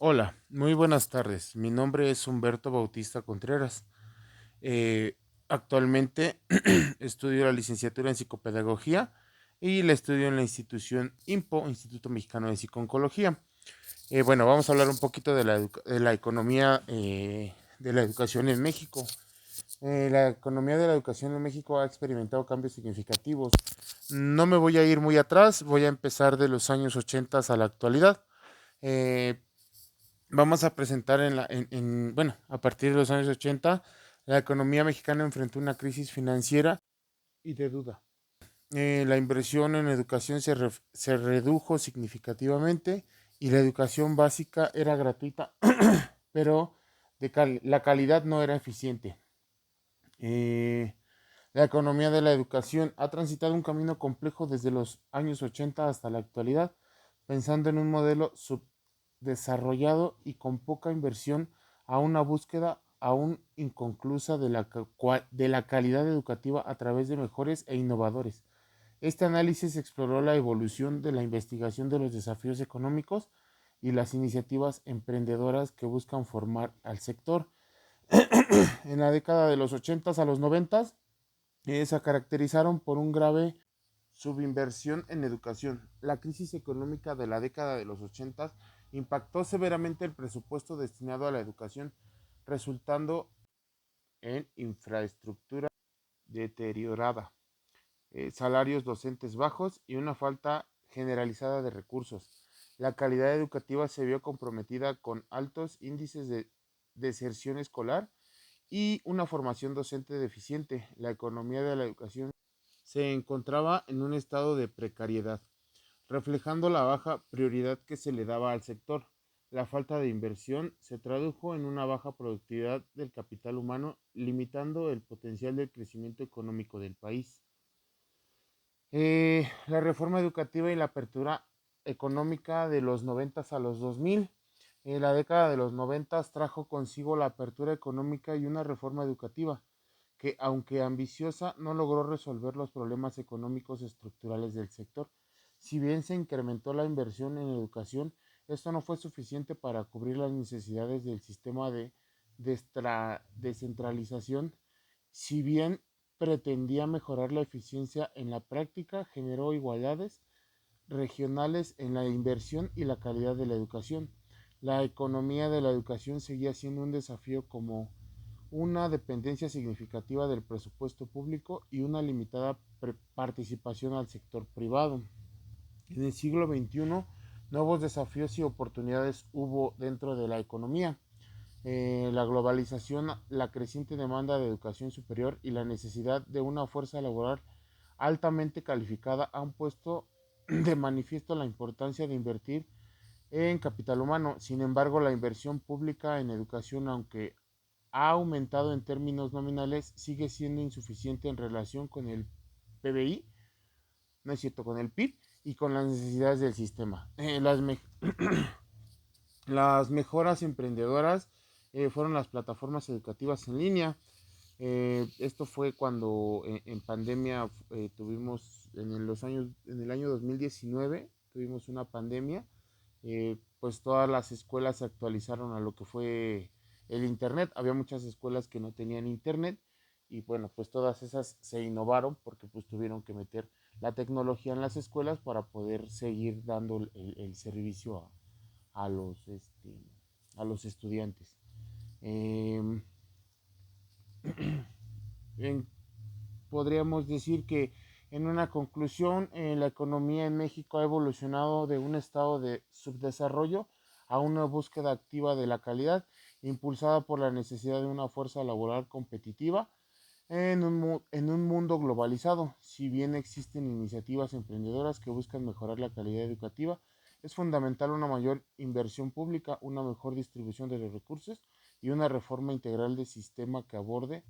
Hola, muy buenas tardes. Mi nombre es Humberto Bautista Contreras. Eh, Actualmente estudio la licenciatura en psicopedagogía y la estudio en la institución IMPO, Instituto Mexicano de Psiconcología. Bueno, vamos a hablar un poquito de de la economía de la educación en México. La economía de la educación en México ha experimentado cambios significativos. No me voy a ir muy atrás, voy a empezar de los años 80 a la actualidad. Eh, Vamos a presentar bueno, a partir de los años 80, la economía mexicana enfrentó una crisis financiera y de duda. La inversión en educación se redujo significativamente y la educación básica era gratuita, pero la calidad no era eficiente. Eh, la economía de la educación ha transitado un camino complejo desde los años 80 hasta la actualidad, pensando en un modelo subdesarrollado y con poca inversión a una búsqueda aún inconclusa de de la calidad educativa a través de mejores e innovadores. Este análisis exploró la evolución de la investigación de los desafíos económicos y las iniciativas emprendedoras que buscan formar al sector. En la década de los 80 a los 90 se caracterizaron por un grave subinversión en educación. La crisis económica de la década de los 80 impactó severamente el presupuesto destinado a la educación, resultando en infraestructura deteriorada, salarios docentes bajos y una falta generalizada de recursos. La calidad educativa se vio comprometida con altos índices de deserción escolar y una formación docente deficiente. La economía de la educación se encontraba en un estado de precariedad, reflejando la baja prioridad que se le daba al sector. La falta de inversión se tradujo en una baja productividad del capital humano, limitando el potencial del crecimiento económico del país. La reforma educativa y la apertura económica de los 90 a los 2000. La década de los 90 trajo consigo la apertura económica y una reforma educativa que, aunque ambiciosa, no logró resolver los problemas económicos estructurales del sector. Si bien se incrementó la inversión en educación, esto no fue suficiente para cubrir las necesidades del sistema de descentralización. Si bien pretendía mejorar la eficiencia en la práctica, generó igualdades regionales en la inversión y la calidad de la educación. La economía de la educación seguía siendo un desafío como una dependencia significativa del presupuesto público y una limitada participación al sector privado. En el siglo XXI, nuevos desafíos y oportunidades hubo dentro de la economía. La globalización, la creciente demanda de educación superior y la necesidad de una fuerza laboral altamente calificada han puesto de manifiesto la importancia de invertir en capital humano. Sin embargo, la inversión pública en educación, aunque ha aumentado en términos nominales, sigue siendo insuficiente en relación con el PBI, no es cierto, con el PIB y con las necesidades del sistema. Las mejoras emprendedoras fueron las plataformas educativas en línea. Esto fue cuando en pandemia tuvimos en el año 2019 tuvimos una pandemia. Pues todas las escuelas se actualizaron a lo que fue el internet. Había muchas escuelas que no tenían internet y bueno, pues todas esas se innovaron porque pues tuvieron que meter la tecnología en las escuelas para poder seguir dando el servicio a los, a los estudiantes. Eh, en, Podríamos decir que en una conclusión, la economía en México ha evolucionado de un estado de subdesarrollo a una búsqueda activa de la calidad, impulsada por la necesidad de una fuerza laboral competitiva en un mundo globalizado. Si bien existen iniciativas emprendedoras que buscan mejorar la calidad educativa, es fundamental una mayor inversión pública, una mejor distribución de los recursos y una reforma integral del sistema que aborde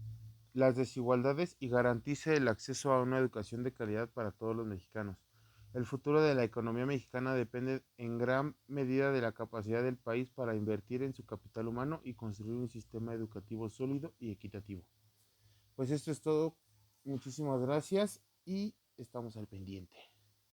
las desigualdades y garantice el acceso a una educación de calidad para todos los mexicanos. El futuro de la economía mexicana depende en gran medida de la capacidad del país para invertir en su capital humano y construir un sistema educativo sólido y equitativo. Pues esto es todo. Muchísimas gracias y estamos al pendiente.